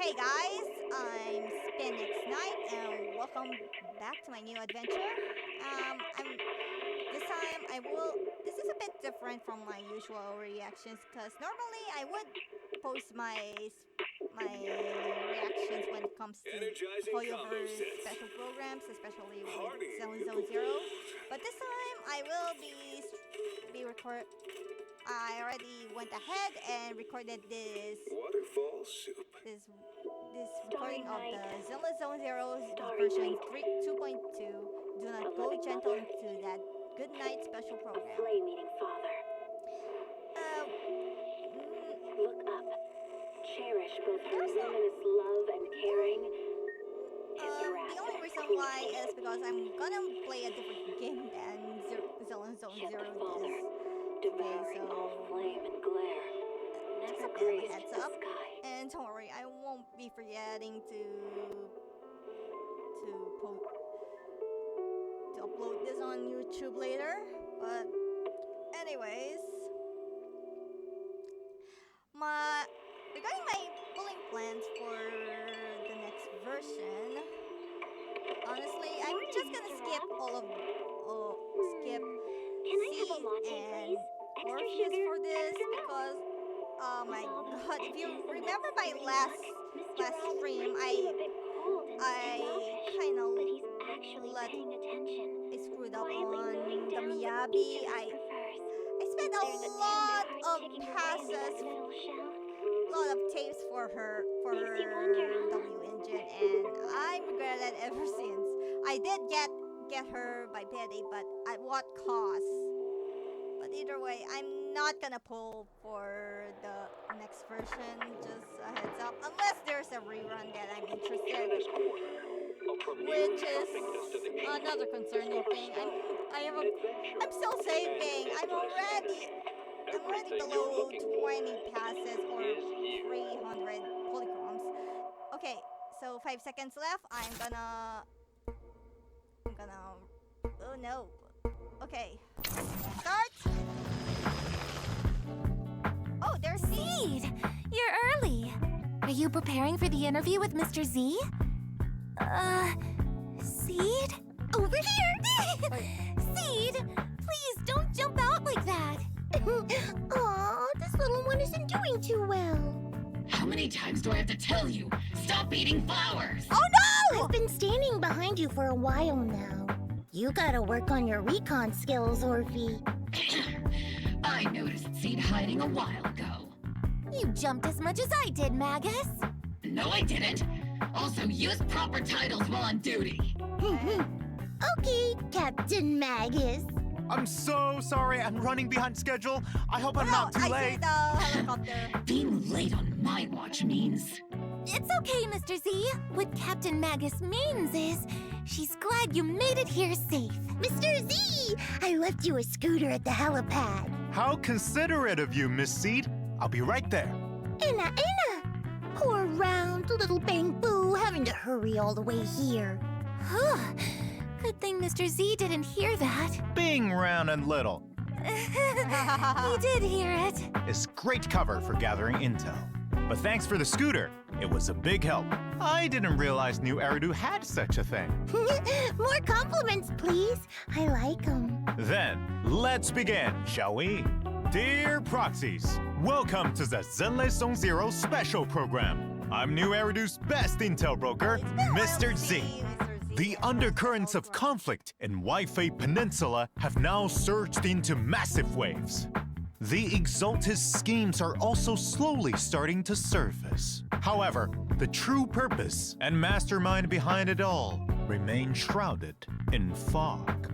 Hey guys, I'm Spinix Knight and welcome back to my new adventure. I'm this time I will. This is a bit different from my usual reactions because normally I would post my reactions when it comes to Energizing combo Hoyover's sets. special programs, especially with Party Zenless people. Zero. But this time I will be record. I already went ahead and recorded Waterfall soup. this recording of the Night. Zenless Zone Zero's Starry version Night. 2.2. Do not A go loving gentle mother. into that good night special A program. flame-eating father. Uh, Look up. Cherish both her There's no- luminous love and caring. the only reason why is because I'm gonna play a different game than Zenless Zone Yet Zero the father, is. devouring so- all flame and glare, Just never a bit of a grazed heads the up. sky. And don't worry, I won't be forgetting to upload this on YouTube later. But anyways, regarding my pulling plans for the next version, honestly, I'm just gonna skip skip Can I have a Seed latte, and please? Extra Orpheus sugar, for this extra milk. because oh my god, if you Isn't that remember my pretty last much? last Mr. stream, Might seem a bit cold and I standoffish, kind of but he's actually let paying attention. I screwed up Quietly on moving the down what Miyabi. each of us prefers. I spent a There's a lot tender of heart taking her way into that passes, metal shell. lot of tapes for her Makes you wonder, huh? W engine, and I regret it ever since. I did get her by payday, but at what cost? But either way, I'm not gonna pull for the next version. Just a heads up, unless there's a rerun that I'm interested, which is another concerning thing. I'm still saving. I'm already below 20 passes or 300 polychromes. Okay, so 5 seconds left. I'm gonna. Oh no. Okay. Start. Oh, there's Seed! You're early. Are you preparing for the interview with Mr. Z? Seed? Over here! Seed, please don't jump out like that. Aw, this little one isn't doing too well. How many times do I have to tell you? Stop eating flowers! Oh no! I've been standing behind you for a while now. You gotta work on your recon skills, Orphe. I noticed Seed hiding a while ago. You jumped as much as I did, Magus. No, I didn't. Also, use proper titles while on duty. Okay, Captain Magus. I'm so sorry. I'm running behind schedule. I hope I'm not too I late. see the helicopter. Being late on my watch means... It's okay, Mr. Z. What Captain Magus means is she's glad you made it here safe. Mr. Z, I left you a scooter at the helipad. How considerate of you, Miss Seed. I'll be right there. Anna. Poor round little Bang Boo having to hurry all the way here. Good thing Mr. Z didn't hear that. Being round and little He did hear it. is great cover for gathering intel. But thanks for the scooter. It was a big help. I didn't realize New Eridu had such a thing. More compliments, please. I like them. Then, let's begin, shall we? Dear proxies, welcome to the Zenless Zone Zero special program. I'm New Eridu's best intel broker, Mr. Z. The undercurrents of conflict in Wi-Fi Peninsula have now surged into massive waves. The Exaltus schemes are also slowly starting to surface. However, the true purpose and mastermind behind it all remain shrouded in fog.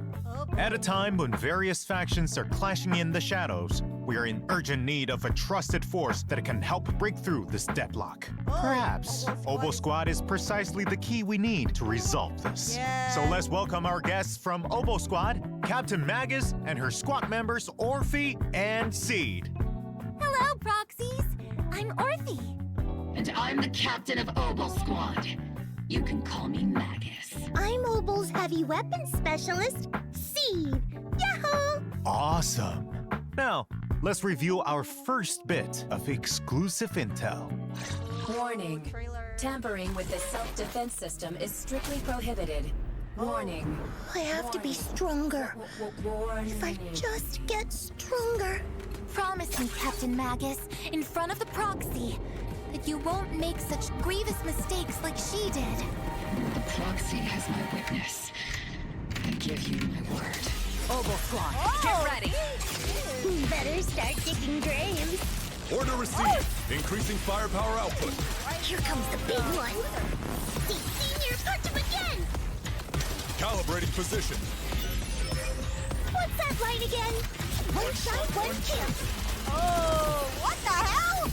At a time when various factions are clashing in the shadows, we are in urgent need of a trusted force that can help break through this deadlock. Perhaps Obo Squad is precisely the key we need to resolve this. Yeah. So let's welcome our guests from Obo Squad, Captain Magus and her squad members Orphe and Seed. Hello, proxies. I'm Orphe. And I'm the captain of Obo Squad. You can call me Magus. I'm Mobile's heavy weapons specialist, Seed. Yahoo! Awesome. Now, let's review our first bit of exclusive intel. Warning. Trailer. Tampering with the self-defense system is strictly prohibited. Warning. I have to be stronger. Warning. If I just get stronger. Promise me, Captain Magus, in front of the proxy, that you won't make such grievous mistakes like she did. The proxy has my witness. I give you my word. Oboe Squad, Oh, get ready. Better start digging graves. Order received. Increasing firepower output. Here comes the big one. The senior punch him again. Calibrating position. What's that line again? One shot, one kill. Oh, what the hell?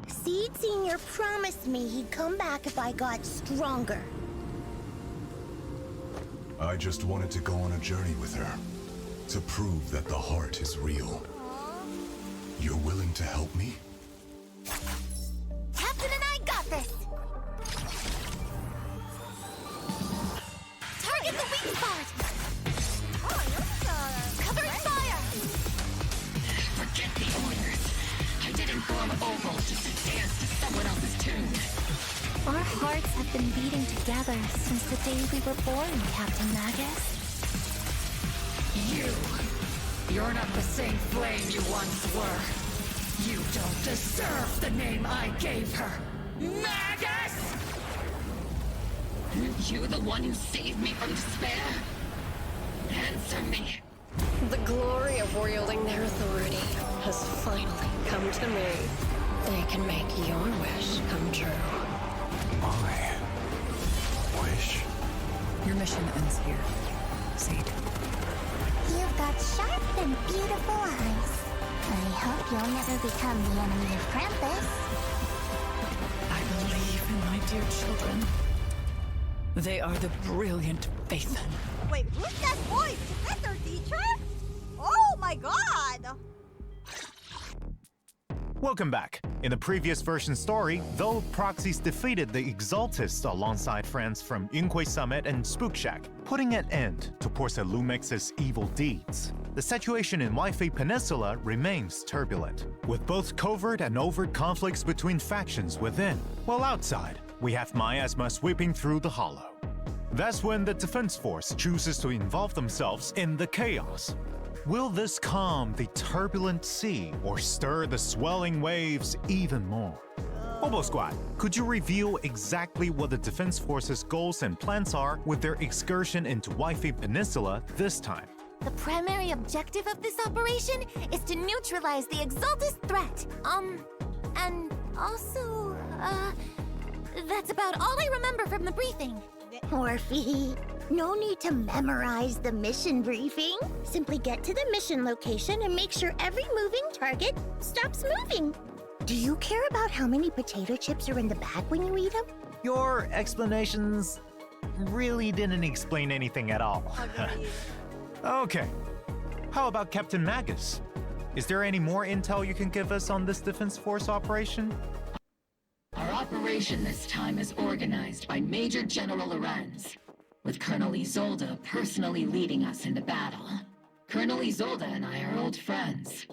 Seed Senior promised me he'd come back if I got stronger. I just wanted to go on a journey with her. To prove that the heart is real. You're willing to help me? Captain and I got this! Target the weak spot! Oh, you're Covering fire! Forget the orders. I didn't form Oboe just to dance to someone else's tune. Our hearts have been beating together since the day we were born, Captain Magus. You're not the same flame you once were. You don't deserve the name I gave her. Magus! Aren't you the one who saved me from despair? Answer me. The glory of wielding their authority has finally come to me. They can make your wish come true. My wish? Your mission ends here. Seed. You've got sharp and beautiful eyes. I hope you'll never become the enemy of Krampus. I believe in my dear children. They are the brilliant Phaethon. Wait, who's that voice? Is that their teacher? Oh my god! Welcome back. In the previous version story, though Proxies defeated the Exaltists alongside friends from Yunhui Summit and Spook Shack, putting an end to Portia Lumex's evil deeds, the situation in Wi-Fi Peninsula remains turbulent, with both covert and overt conflicts between factions within, while outside, we have Miasma sweeping through the hollow. That's when the Defense Force chooses to involve themselves in the chaos. Will this calm the turbulent sea or stir the swelling waves even more? Oboe Squad, could you reveal exactly what the Defense Force's goals and plans are with their excursion into Wi-Fi Peninsula this time? The primary objective of this operation is to neutralize the Exaltist threat. And also, that's about all I remember from the briefing. Morphe, no need to memorize the mission briefing. Simply get to the mission location and make sure every moving target stops moving. Do you care about how many potato chips are in the bag when you eat them? Your explanations really didn't explain anything at all. Agreed. Okay, how about Captain Magus? Is there any more intel you can give us on this Defense Force operation? Our operation this time is organized by Major General Lorenz, with Colonel Isolde personally leading us into battle. Colonel Isolde and I are old friends.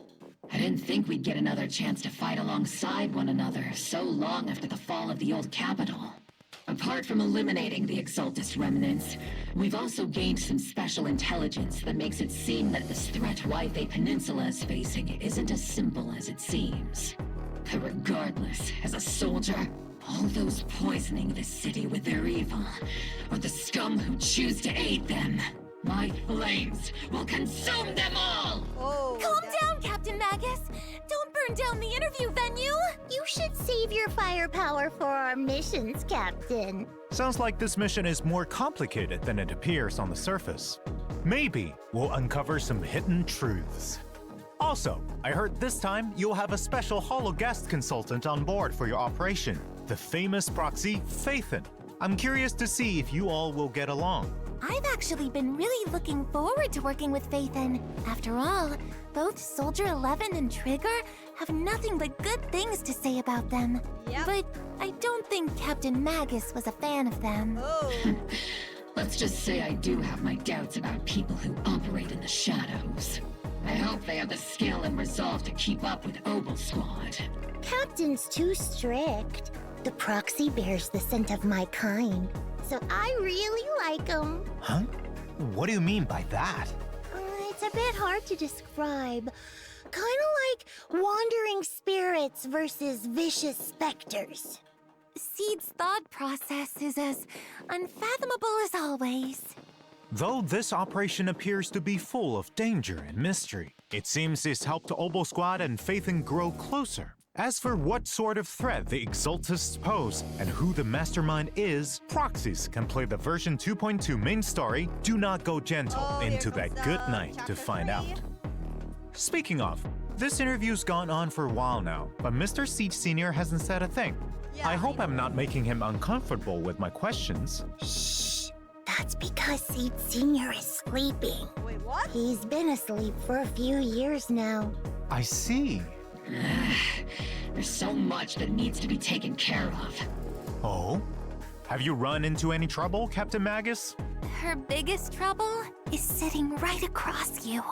I didn't think we'd get another chance to fight alongside one another so long after the fall of the old capital. Apart from eliminating the Exaltist remnants, we've also gained some special intelligence that makes it seem that this threat Wi-Fi Peninsula is facing isn't as simple as it seems. But regardless, as a soldier, all those poisoning the city with their evil, or the scum who choose to aid them, my flames will consume them all! Oh, Calm down, Captain Magus. Don't burn down the interview venue. You should save your firepower for our missions, Captain. Sounds like this mission is more complicated than it appears on the surface. Maybe we'll uncover some hidden truths. Also, I heard this time you'll have a special holo guest consultant on board for your operation, the famous proxy Phaethon. I'm curious to see if you all will get along. I've actually been really looking forward to working with Phaethon. After all, both Soldier 11 and Trigger have nothing but good things to say about them. Yep. But I don't think Captain Magus was a fan of them. Oh. Let's just say I do have my doubts about people who operate in the shadows. I hope they have the skill and resolve to keep up with Obel Squad. Captain's too strict. The proxy bears the scent of my kind, so I really like him. Huh? What do you mean by that? It's a bit hard to describe. Kind of like wandering spirits versus vicious specters. Seed's thought process is as unfathomable as always. Though this operation appears to be full of danger and mystery, it seems it's helped Obel Squad and Phaethon grow closer. As for what sort of threat the Exaltists pose and who the mastermind is, proxies can play the version 2.2 main story Do Not Go Gentle into that good night to find out. Speaking of, this interview's gone on for a while now, but Mr. Seed Sr. hasn't said a thing. Yeah, I hope I'm not making him uncomfortable with my questions. Shh. That's because Seed Sr. is sleeping. Wait, what? He's been asleep for a few years now. I see. There's so much that needs to be taken care of. Oh? Have you run into any trouble, Captain Magus? Her biggest trouble is sitting right across you.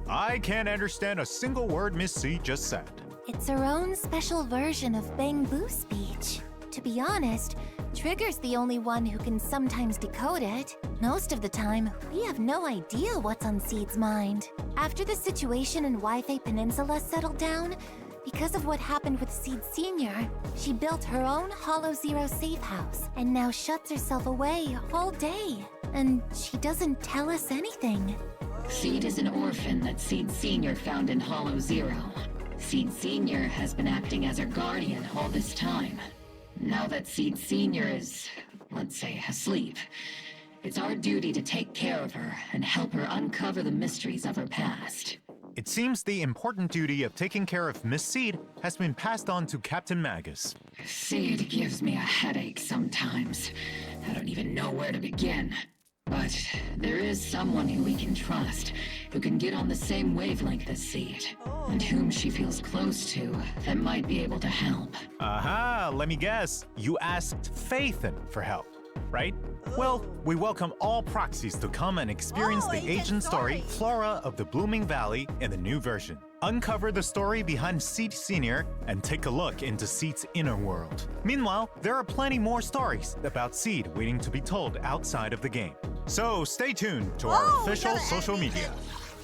I can't understand a single word Miss C just said. It's her own special version of Bang Boo speech. To be honest, Trigger's the only one who can sometimes decode it. Most of the time, we have no idea what's on Seed's mind. After the situation in Wi-Fi Peninsula settled down, because of what happened with Seed Sr., she built her own Hollow Zero safe house and now shuts herself away all day. And she doesn't tell us anything. Seed is an orphan that Seed Sr. found in Hollow Zero. Seed Sr. has been acting as her guardian all this time. Now that Seed Sr. is, let's say, asleep, it's our duty to take care of her and help her uncover the mysteries of her past. It seems the important duty of taking care of Miss Seed has been passed on to Captain Magus. Seed gives me a headache sometimes. I don't even know where to begin. But there is someone who we can trust, who can get on the same wavelength as Seed, and whom she feels close to that might be able to help. Aha, let me guess. You asked Phaethon for help, right? Well, we welcome all proxies to come and experience the agent story, Flora of the Blooming Valley, in the new version. Uncover the story behind Seed Sr. and take a look into Seed's inner world. Meanwhile, there are plenty more stories about Seed waiting to be told outside of the game. So stay tuned to our official social media.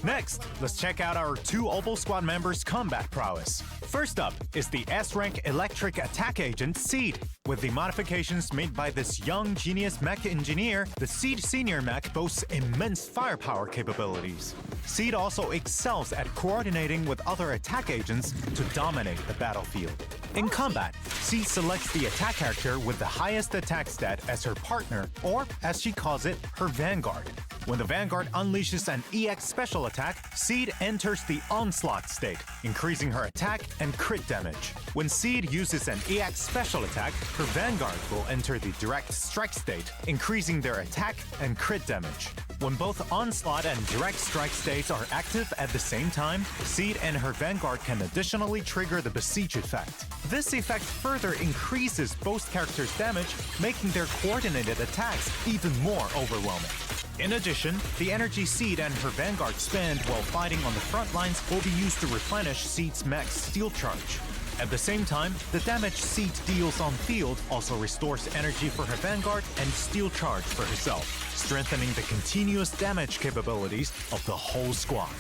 Next, let's check out our two Obel Squad members' combat prowess. First up is the S-rank electric attack agent Seed. With the modifications made by this young genius mech engineer, the Seed Senior mech boasts immense firepower capabilities. Seed also excels at coordinating with other attack agents to dominate the battlefield. In combat, Seed selects the attack character with the highest attack stat as her partner, or as she calls it, her vanguard. When the Vanguard unleashes an EX special attack, Seed enters the Onslaught state, increasing her attack and crit damage. When Seed uses an EX special attack, her Vanguard will enter the Direct Strike state, increasing their attack and crit damage. When both Onslaught and Direct Strike states are active at the same time, Seed and her Vanguard can additionally trigger the Besiege effect. This effect further increases both characters' damage, making their coordinated attacks even more overwhelming. In addition, the energy Seed and her Vanguard spend while fighting on the front lines will be used to replenish Seed's mech's steel charge. At the same time, the damage Seed deals on field also restores energy for her Vanguard and steel charge for herself, strengthening the continuous damage capabilities of the whole squad.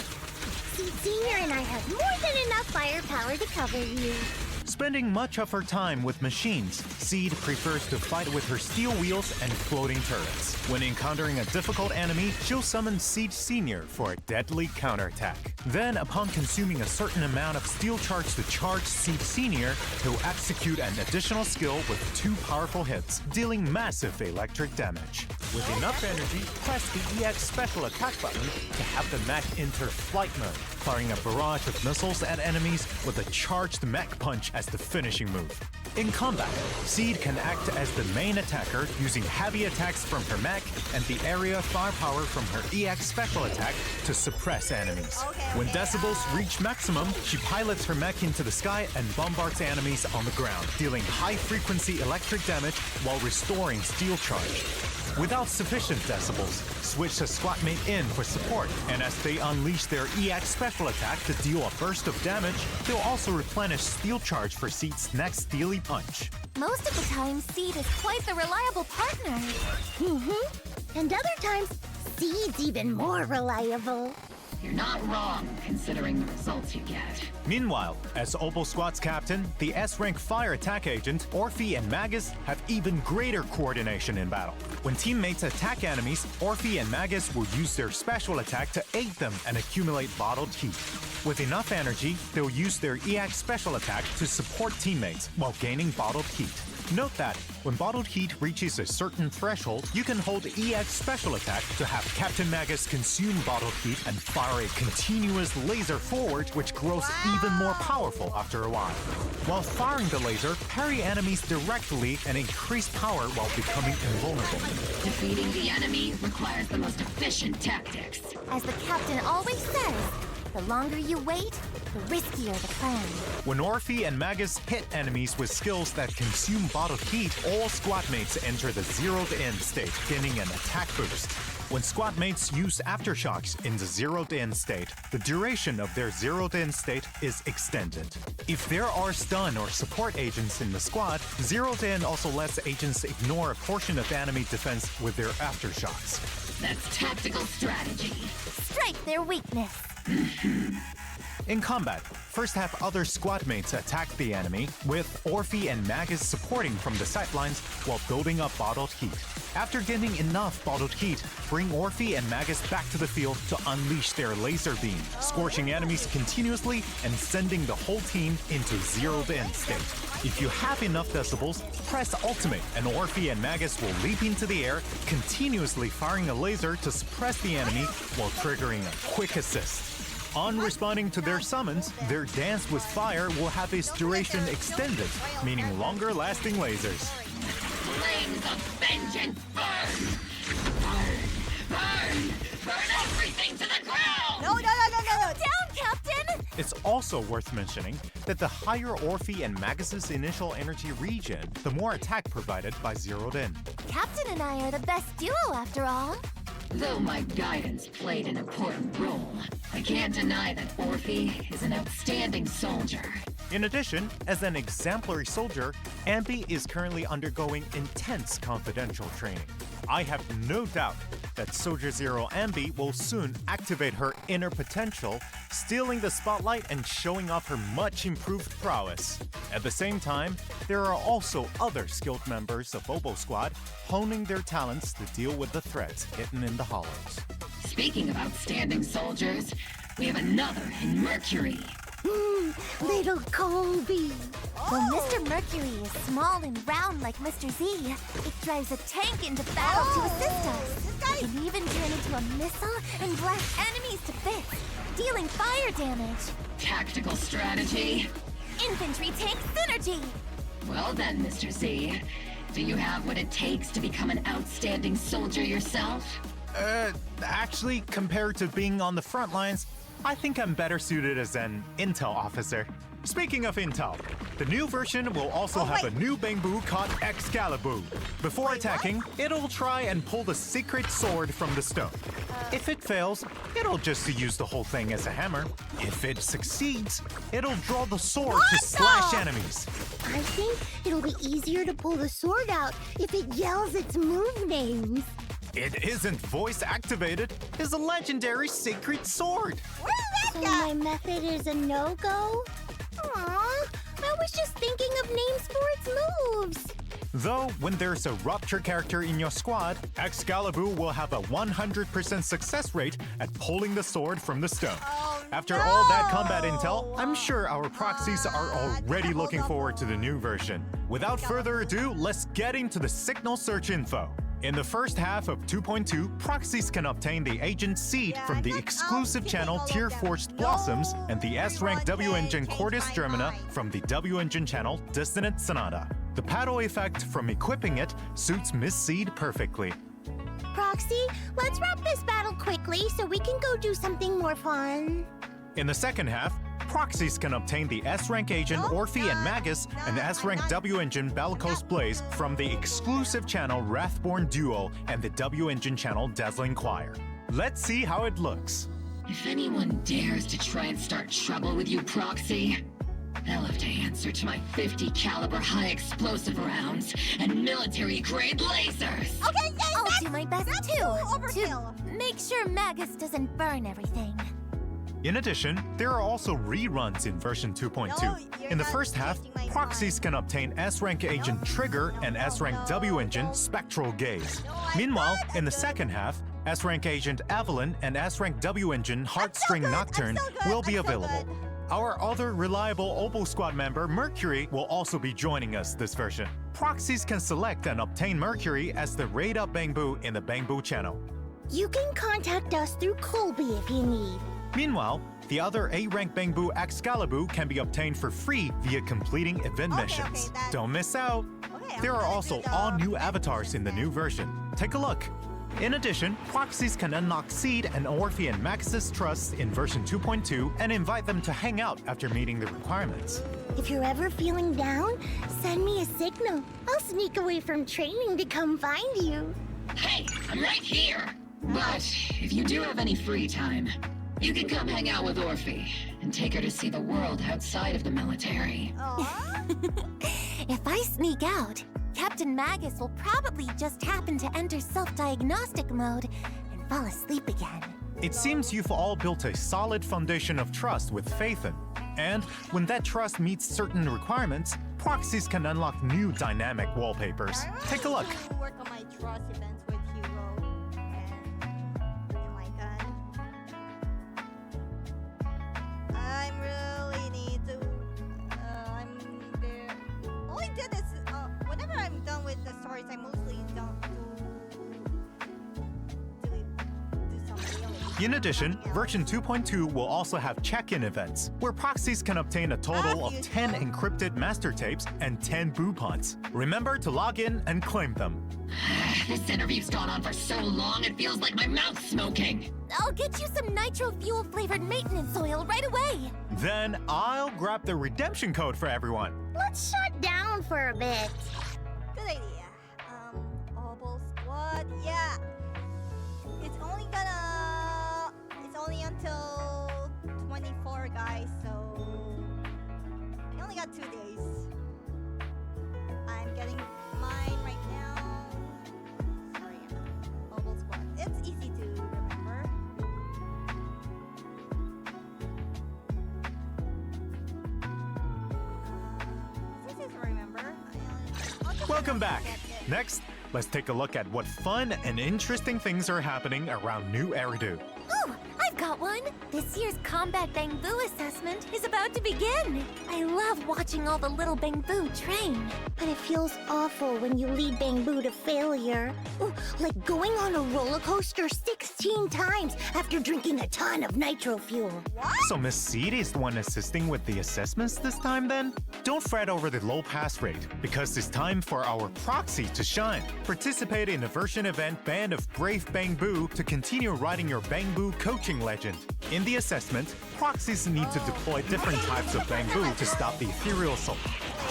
Seed Senior and I have more than enough firepower to cover you. Spending much of her time with machines, Seed prefers to fight with her steel wheels and floating turrets. When encountering a difficult enemy, she'll summon Seed Senior for a deadly counterattack. Then, upon consuming a certain amount of steel charge to charge Seed Senior, he'll execute an additional skill with 2 powerful hits, dealing massive electric damage. With enough energy, press the EX special attack button to have the mech enter flight mode, firing a barrage of missiles at enemies with a charged mech punch as the finishing move. In combat, Seed can act as the main attacker using heavy attacks from her mech and the area firepower from her EX special attack to suppress enemies. When decibels reach maximum, she pilots her mech into the sky and bombards enemies on the ground, dealing high-frequency electric damage while restoring steel charge. Without sufficient decibels, switch a squad mate in for support, and as they unleash their EX special attack to deal a burst of damage, they'll also replenish Steel Charge for Seed's next Steely Punch. Most of the time, Seed is quite the reliable partner. And other times, Seed's even more reliable. You're not wrong, considering the results you get. Meanwhile, as Obo Squad's captain, the S-rank fire attack agent, Orphe and Magus have even greater coordination in battle. When teammates attack enemies, Orphe and Magus will use their special attack to aid them and accumulate bottled heat. With enough energy, they'll use their EX special attack to support teammates while gaining bottled heat. Note that when bottled heat reaches a certain threshold, you can hold EX special attack to have Captain Magus consume bottled heat and fire a continuous laser forward, which grows even more powerful after a while. While firing the laser, parry enemies directly and increase power while becoming invulnerable. Defeating the enemy requires the most efficient tactics. As the captain always says, the longer you wait, the riskier the plan. When Orphe and Magus hit enemies with skills that consume bottled heat, all squad mates enter the zeroed-in state, gaining an attack boost. When squad mates use aftershocks in the zeroed-in state, the duration of their zeroed-in state is extended. If there are stun or support agents in the squad, zeroed-in also lets agents ignore a portion of enemy defense with their aftershocks. That's tactical strategy. Strike their weakness. In combat, first have other squad mates attack the enemy, with Orphe and Magus supporting from the sidelines while building up bottled heat. After getting enough bottled heat, bring Orphe and Magus back to the field to unleash their laser beam, scorching enemies continuously and sending the whole team into zeroed-in state. If you have enough decibels, press ultimate and Orphe and Magus will leap into the air, continuously firing a laser to suppress the enemy while triggering a quick assist. On responding to their summons, their dance with fire will have its duration extended, meaning longer-lasting lasers. Flames of vengeance burn! Burn! Burn! Burn everything to the ground! No. Down, Captain! It's also worth mentioning that the higher Orphe and Magus's initial energy regen, the more attack provided by Zeroed In. Captain and I are the best duo after all. Though my guidance played an important role, I can't deny that Orphe is an outstanding soldier. In addition, as an exemplary soldier, Ambi is currently undergoing intense confidential training. I have no doubt that Soldier Zero Ambi will soon activate her inner potential, stealing the spotlight and showing off her much improved prowess. At the same time, there are also other skilled members of Obo Squad honing their talents to deal with the threats hidden in the hollows. Speaking of outstanding soldiers, we have another in Mercury. Little Colby. When Mr. Mercury is small and round like Mr. Z, it drives a tank into battle to assist us. It can even turn into a missile and blast enemies to bits, dealing fire damage. Tactical strategy? Infantry tank synergy! Well then, Mr. Z, do you have what it takes to become an outstanding soldier yourself? Actually, compared to being on the front lines, I think I'm better suited as an intel officer. Speaking of intel, the new version will also have a new Bangbu called Excalibur. Before attacking, it'll try and pull the secret sword from the stone. If it fails, it'll just use the whole thing as a hammer. If it succeeds, it'll draw the sword to slash enemies. I think it'll be easier to pull the sword out if it yells its move names. It isn't voice activated. It's a legendary secret sword. So my method is a no-go? Aw, I was just thinking of names for its moves. Though, when there's a Rupture character in your squad, Excalibur will have a 100% success rate at pulling the sword from the stone. After all that combat intel, I'm sure our proxies are already looking forward to the new version. Without further ado, let's get into the signal search info. In the first half of 2.2, proxies can obtain the Agent Seed from the exclusive channel Tier Forged Blossoms and the S-Rank W-Engine Cordis Germina from the W-Engine channel Dissonant Sonata. The paddle effect from equipping it suits Miss Seed perfectly. Proxy, let's wrap this battle quickly so we can go do something more fun. In the second half, Proxies can obtain the S-Rank Agent Orphe and Magus and S-Rank W Engine Bellicose Blaze from the exclusive channel Wrathborn Duo and the W Engine channel Dazzling Choir. Let's see how it looks. If anyone dares to try and start trouble with you, Proxy, they'll have to answer to my 50 caliber high explosive rounds and military grade lasers. Okay, yeah, I'll do my best that's too, overkill. to make sure Magus doesn't burn everything. In addition, there are also reruns in version 2.2. No, you're In the not first half, changing my proxies can obtain S-Rank Agent Trigger and S-Rank W Engine Spectral Gaze. Meanwhile, in the second half, S-Rank Agent Evelyn and S-Rank W Engine Heartstring Nocturne will be available. Our other reliable Opal Squad member, Mercury, will also be joining us this version. Proxies can select and obtain Mercury as the Raid Up Bangbu in the Bangbu channel. You can contact us through Colby if you need. Meanwhile, the other A-Rank Bangbu Excalibur can be obtained for free via completing event missions. that's- Don't miss out! Okay, There I'm are gonna also do the all new event avatars in the new version. Take a look. In addition, proxies can unlock Seed and Orphe and Max's trusts in version 2.2 and invite them to hang out after meeting the requirements. If you're ever feeling down, send me a signal. I'll sneak away from training to come find you. Hey, I'm right here. But if you do have any free time, you can come hang out with Orphe and take her to see the world outside of the military. Aw. If I sneak out, Captain Magus will probably just happen to enter self-diagnostic mode and fall asleep again. It seems you've all built a solid foundation of trust with Phaethon. And when that trust meets certain requirements, proxies can unlock new dynamic wallpapers. Take a look. I work on my trust events with Hugo. And oh my god. I really need to. I'm there. All I did is whenever I'm done with the stories, I mostly don't do something else. In addition, version 2.2 will also have check-in events, where proxies can obtain a total of 10 encrypted master tapes and 10 boopons. Remember to log in and claim them. This interview's gone on for so long, it feels like my mouth's smoking. I'll get you some nitro fuel-flavored maintenance oil right away. Then I'll grab the redemption code for everyone. Let's shut down for a bit. Good idea. Obel Squad. Yeah. It's only until 24, guys. So we only got 2 days. I'm getting mine right now. Sorry, Obel Squad. It's easy to remember. It's easy to remember. I'll just Welcome back. get it. Next, let's take a look at what fun and interesting things are happening around New Eridu. Oh, I've got one. This year's Combat Bangbu assessment is about to begin. I love watching all the little Bangbu train. But it feels awful when you lead Bangbu to failure. Ooh, like going on a roller coaster 16 times after drinking a ton of nitro fuel. So Miss Seed is the one assisting with the assessments this time then? Don't fret over the low pass rate, because it's time for our proxy to shine. Participate in the version event Band of Brave Bangbu to continue riding your Bangbu coaching legend. In the assessment, proxies need to deploy different types of Bangbu to stop the ethereal assault.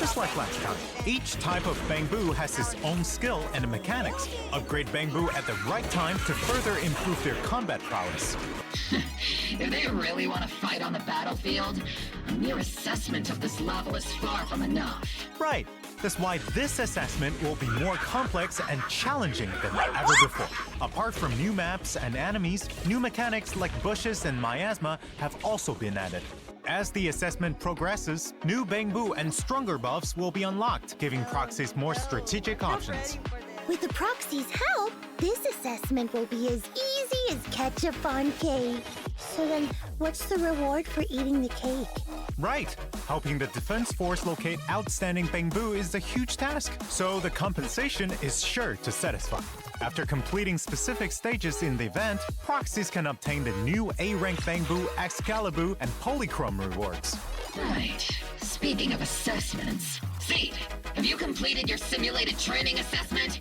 Just like last time, each type of Bangbu has its own skill and mechanics. Upgrade Bangbu at the right time to further improve their combat prowess. If they really want to fight on the battlefield, a mere assessment of this level is far from enough. Right. That's why this assessment will be more complex and challenging than ever before. Apart from new maps and enemies, new mechanics like bushes and miasma have also been added. As the assessment progresses, new Bangbu and stronger buffs will be unlocked, giving proxies more strategic options. With the proxy's help, this assessment will be as easy as ketchup on cake. So then, what's the reward for eating the cake? Right. Helping the defense force locate outstanding Bangbu is a huge task, so the compensation is sure to satisfy. After completing specific stages in the event, proxies can obtain the new A-rank Bangbu, Excalibur, and Polychrome rewards. Right. Speaking of assessments, Seed, have you completed your simulated training assessment?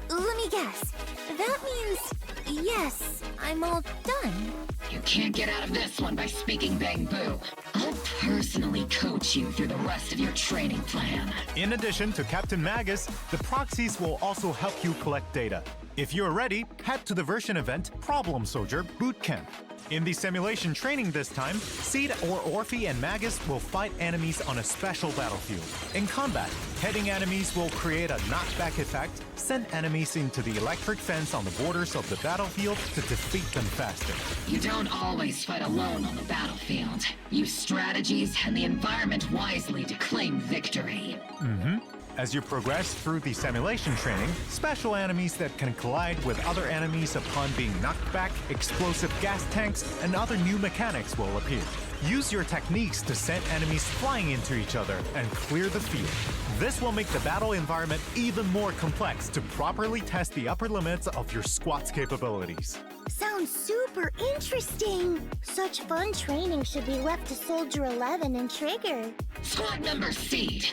Let me guess. That means yes, I'm all done. You can't get out of this one by speaking Bamboo. I'll personally coach you through the rest of your training plan. In addition to Captain Magus, the proxies will also help you collect data. If you're ready, head to the version event Problem Soldier Bootcamp. In the simulation training this time, Seed or Orphe and Magus will fight enemies on a special battlefield. In combat, hitting enemies will create a knockback effect, send enemies into the electric fence on the borders of the battlefield to defeat them faster. You don't always fight alone on the battlefield. Use strategies and the environment wisely to claim victory. As you progress through the simulation training, special enemies that can collide with other enemies upon being knocked back, explosive gas tanks, and other new mechanics will appear. Use your techniques to send enemies flying into each other and clear the field. This will make the battle environment even more complex to properly test the upper limits of your squad's capabilities. Sounds super interesting. Such fun training should be left to Soldier 11 and Trigger. Squad member Seed.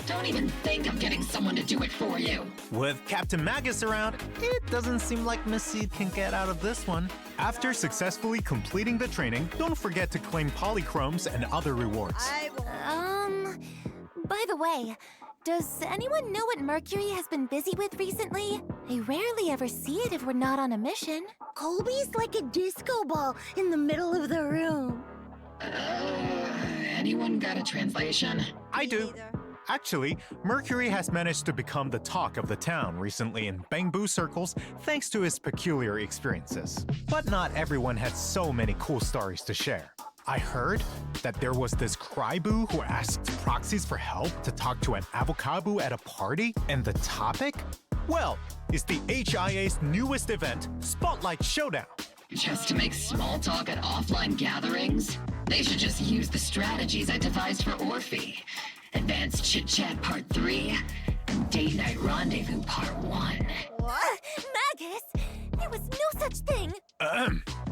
Don't even think of getting someone to do it for you. With Captain Magus around, it doesn't seem like Miss Seed can get out of this one. After successfully completing the training, don't forget to claim polychromes and other rewards. I will. By the way, does anyone know what Mercury has been busy with recently? I rarely ever see it if we're not on a mission. Colby's like a disco ball in the middle of the room. Anyone got a translation? I do. Neither. Actually, Mercury has managed to become the talk of the town recently in Bamboo circles thanks to his peculiar experiences. But not everyone had so many cool stories to share. I heard that there was this cryboo who asked proxies for help to talk to an avocado at a party, and the topic? Well, it's the HIA's newest event, Spotlight Showdown. Just to make small talk at offline gatherings? They should just use the strategies I devised for Orphe. Advanced Chit Chat Part 3 and Date Night Rendezvous Part 1. What? Magus, there was no such thing.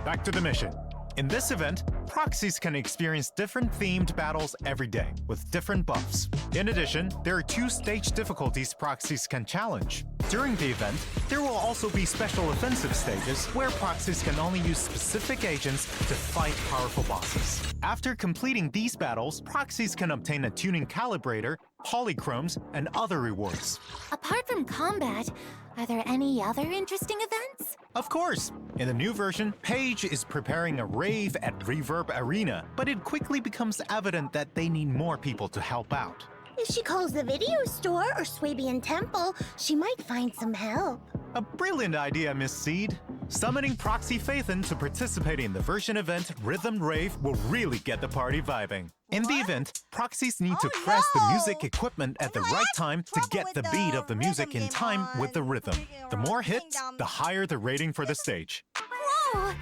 Back to the mission. In this event, proxies can experience different themed battles every day, with different buffs. In addition, there are 2 stage difficulties proxies can challenge. During the event, there will also be special offensive stages where proxies can only use specific agents to fight powerful bosses. After completing these battles, proxies can obtain a tuning calibrator, polychromes, and other rewards. Apart from combat, are there any other interesting events? Of course! In the new version, Paige is preparing a rave at Reverb Arena, but it quickly becomes evident that they need more people to help out. If she calls the video store or Swabian Temple, she might find some help. A brilliant idea, Miss Seed. Summoning Proxy Phaethon to participate in the version event Rhythm Rave will really get the party vibing. In the event, proxies need to Oh, press the no! music equipment at the right time to get the beat of the music in time with the rhythm. The more hits, the higher the rating for the stage. Whoa!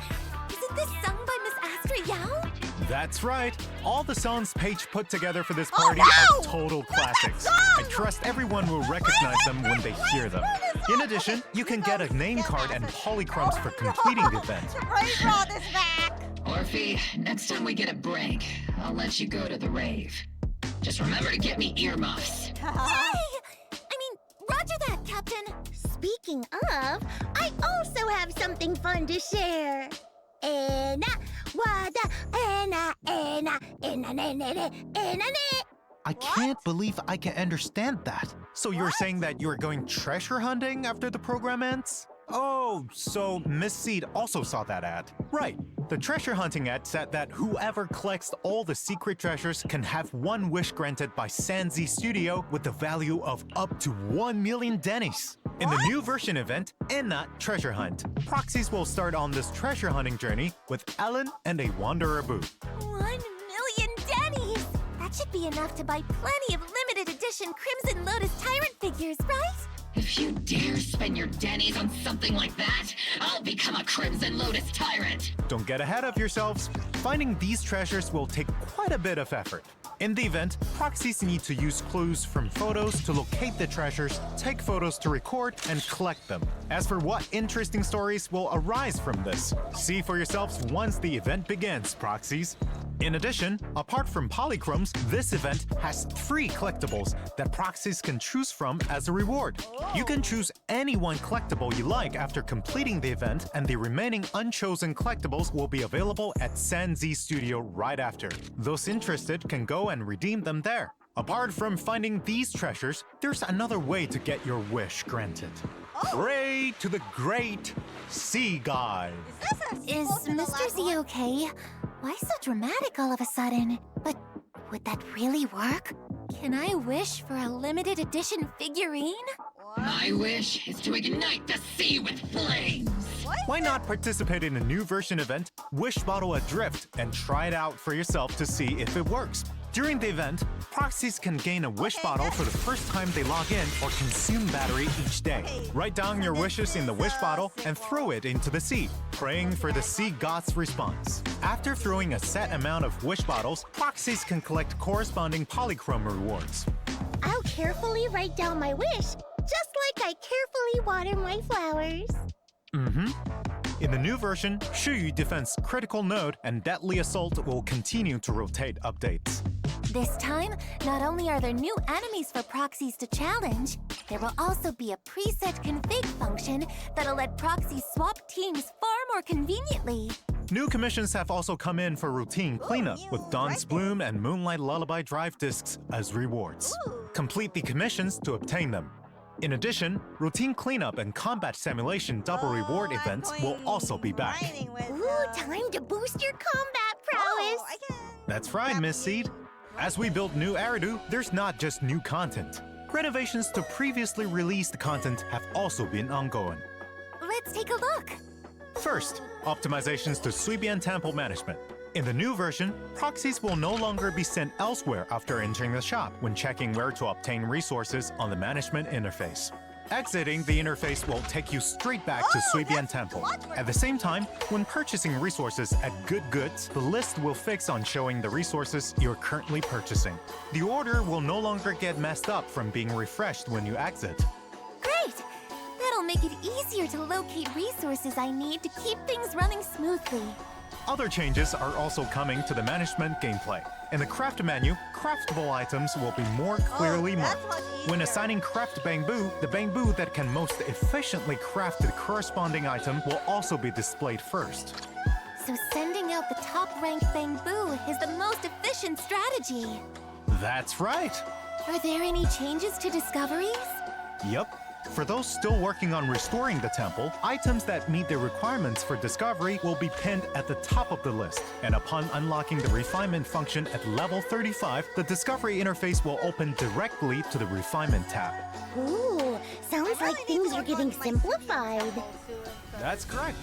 Isn't this sung by Miss Astra Yao? That's right. All the songs Paige put together for this party no! are total Not that classics. song! I trust everyone will recognize them when they hear them. In addition, you can get a name card and polychromes for completing the event. Ray brought us back. Orphe, next time we get a break, I'll let you go to the rave. Just remember to get me earmuffs. Hey! I mean, roger that, Captain. Speaking of, I also have something fun to share. Ena, wada, ena, ena, ena, ne, ne, ne, ena, ne. I can't believe I can understand that. So you're saying that you're going treasure hunting after the program ends? Oh, so Miss Seed also saw that ad. Right. The treasure hunting ad said that whoever collects all the secret treasures can have one wish granted by Sanzi Studio with the value of up to 1 million Dennies. In the new version event, Enna Treasure Hunt, proxies will start on this treasure hunting journey with Ellen and a Wanderer Boo. 1 million Dennies! That should be enough to buy plenty of limited edition Crimson Lotus Tyrant figures, right? If you dare spend your Denny's on something like that, I'll become a Crimson Lotus Tyrant. Don't get ahead of yourselves. Finding these treasures will take quite a bit of effort. In the event, proxies need to use clues from photos to locate the treasures, take photos to record, and collect them. As for what interesting stories will arise from this, see for yourselves once the event begins, proxies. In addition, apart from polychromes, this event has 3 collectibles that proxies can choose from as a reward. You can choose any one collectible you like after completing the event, and the remaining unchosen collectibles will be available at San Z Studio right after. Those interested can go and redeem them there. Apart from finding these treasures, there's another way to get your wish granted. Pray to the great sea god. Is Mr. Z okay? Why so dramatic all of a sudden? But would that really work? Can I wish for a limited edition figurine? My wish is to ignite the sea with flames. Why not participate in a new version event, Wish Bottle Adrift, and try it out for yourself to see if it works? During the event, proxies can gain a wish bottle for the first time they log in or consume battery each day. Write down your wishes in the wish bottle and throw it into the sea, praying for the sea god's response. After throwing a set amount of wish bottles, proxies can collect corresponding polychrome rewards. I'll carefully write down my wish, just like I carefully water my flowers. In the new version, Shuyu Defense Critical Node and Deadly Assault will continue to rotate updates. This time, not only are there new enemies for proxies to challenge, there will also be a preset config function that'll let proxies swap teams far more conveniently. New commissions have also come in for routine cleanup, with Dawn's Bloom and Moonlight Lullaby drive discs as rewards. Complete the commissions to obtain them. In addition, routine cleanup and combat simulation double reward events will also be back. Ooh, time to boost your combat prowess. That's right, Miss Seed. As we build new Eridu, there's not just new content. Renovations to previously released content have also been ongoing. Let's take a look. First, optimizations to Suibian Temple management. In the new version, proxies will no longer be sent elsewhere after entering the shop when checking where to obtain resources on the management interface. Exiting the interface will take you straight back to Suibian Temple. At the same time, when purchasing resources at Good Goods, the list will fix on showing the resources you're currently purchasing. The order will no longer get messed up from being refreshed when you exit. Great! That'll make it easier to locate resources I need to keep things running smoothly. Other changes are also coming to the management gameplay. In the craft menu, craftable items will be more clearly marked. When assigning craft bamboo, the bamboo that can most efficiently craft the corresponding item will also be displayed first. So sending out the top-ranked bamboo is the most efficient strategy. That's right! Are there any changes to discoveries? Yup. For those still working on restoring the temple, items that meet the requirements for discovery will be pinned at the top of the list. And upon unlocking the refinement function at level 35, the discovery interface will open directly to the refinement tab. Ooh, sounds like things are getting simplified. That's correct.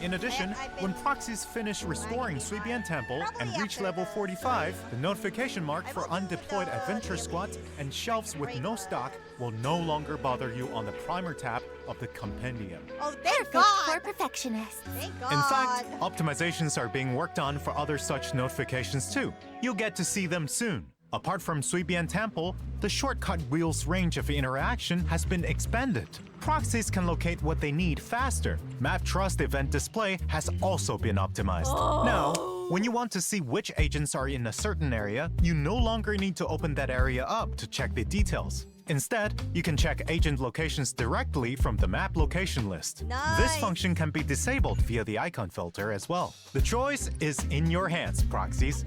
In addition, when proxies finish restoring Suibian Temple and reach level 45, the notification mark for undeployed adventure squads and shelves with no stock will no longer bother you on the primer tab of the compendium. Oh, thank For God! perfectionists. Thank God! In fact, optimizations are being worked on for other such notifications too. You'll get to see them soon. Apart from Suibian Temple, the shortcut wheel's range of interaction has been expanded. Proxies can locate what they need faster. Map Trust event display has also been optimized. Now, when you want to see which agents are in a certain area, you no longer need to open that area up to check the details. Instead, you can check agent locations directly from the map location list. This function can be disabled via the icon filter as well. The choice is in your hands, proxies.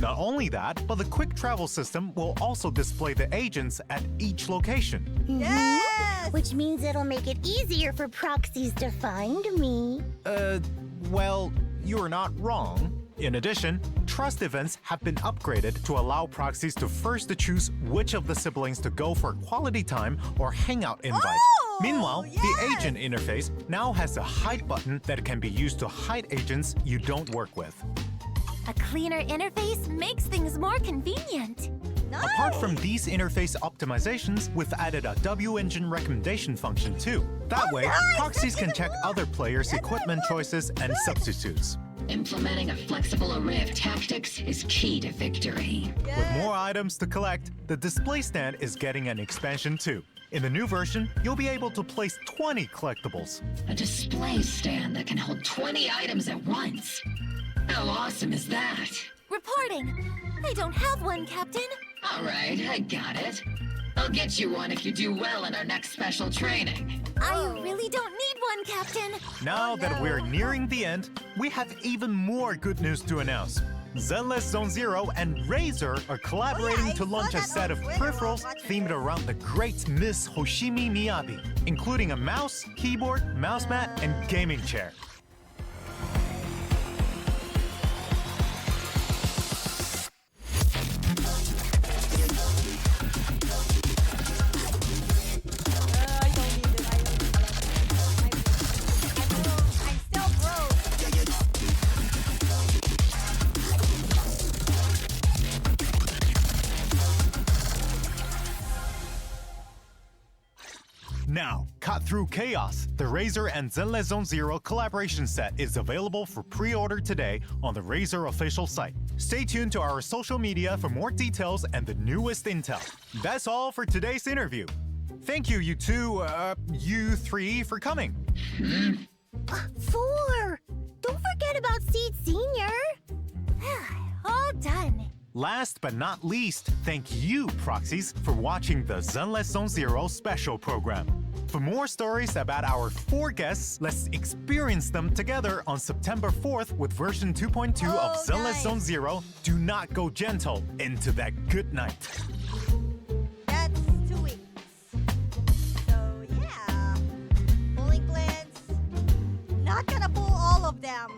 Not only that, but the quick travel system will also display the agents at each location. Yes! Which means it'll make it easier for proxies to find me. Well, you're not wrong. In addition, trust events have been upgraded to allow proxies to first choose which of the siblings to go for quality time or hangout invite. Meanwhile, the agent interface now has a hide button that can be used to hide agents you don't work with. A cleaner interface makes things more convenient. Apart from these interface optimizations, we've added a W-engine recommendation function too. That way, proxies can check other players' equipment choices and substitutes. Implementing a flexible array of tactics is key to victory. With more items to collect, the display stand is getting an expansion too. In the new version, you'll be able to place 20 collectibles. A display stand that can hold 20 items at once. How awesome is that? Reporting. I don't have one, Captain. All right, I got it. I'll get you one if you do well in our next special training. I really don't need one, Captain. Now Oh, that no. we're nearing the end, we have even more good news to announce. Zenless Zone Zero and Razer are collaborating I to launch saw a that set on of Twitter while peripherals watching themed this. around the great Miss Hoshimi Miyabi, including a mouse, keyboard, mouse mat, and gaming chair. I don't need it. I don't need it. I'm still broke. Now, cut through chaos. The Razer and Zenless Zone Zero collaboration set is available for pre-order today on the Razer official site. Stay tuned to our social media for more details and the newest intel. That's all for today's interview. Thank you, you three, for coming. 4. Don't forget about Seed Senior. All done. Last but not least, thank you, Proxies, for watching the Zenless Zone Zero special program. For more stories about our 4 guests, let's experience them together on September 4th with version 2.2 of Oh, Zenless nice. Zone Zero. Do not go gentle into that good night. That's 2 weeks. So yeah, pulling plans. Not gonna pull all of them.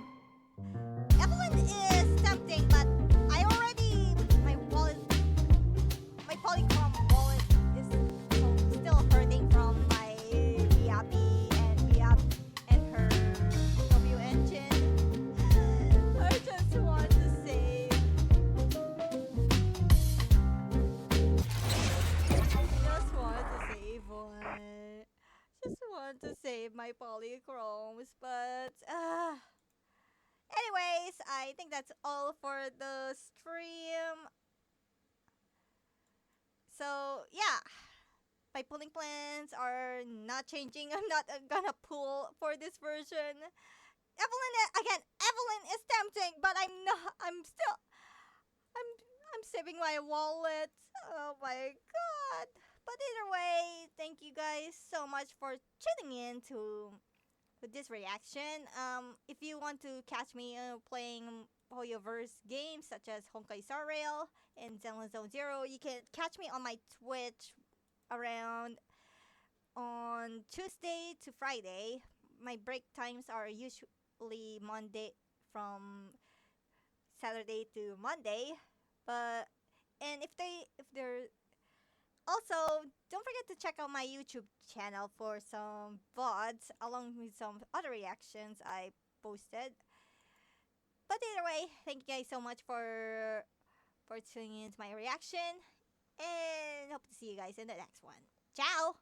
Evelyn is tempting, but I already my polychrome wallet is still hurting from my Miyabi and her W engine. I just want to save. Just want to save one. Just want to save my polychromes, but anyways, I think that's all for the stream. So yeah, my pulling plans are not changing. I'm not gonna pull for this version. Evelyn is tempting, but I'm not. I'm saving my wallet. Oh my god. But either way, thank you guys so much for tuning in to this reaction. If you want to catch me playing Hoyoverse games such as Honkai Star Rail and Zenless Zone Zero, you can catch me on my Twitch around on Tuesday to Friday. My break times are usually Monday from Saturday to Monday. But and if they're also, don't forget to check out my YouTube channel for some VODs along with some other reactions I posted. But either way, thank you guys so much for tuning in to my reaction, and hope to see you guys in the next one. Ciao!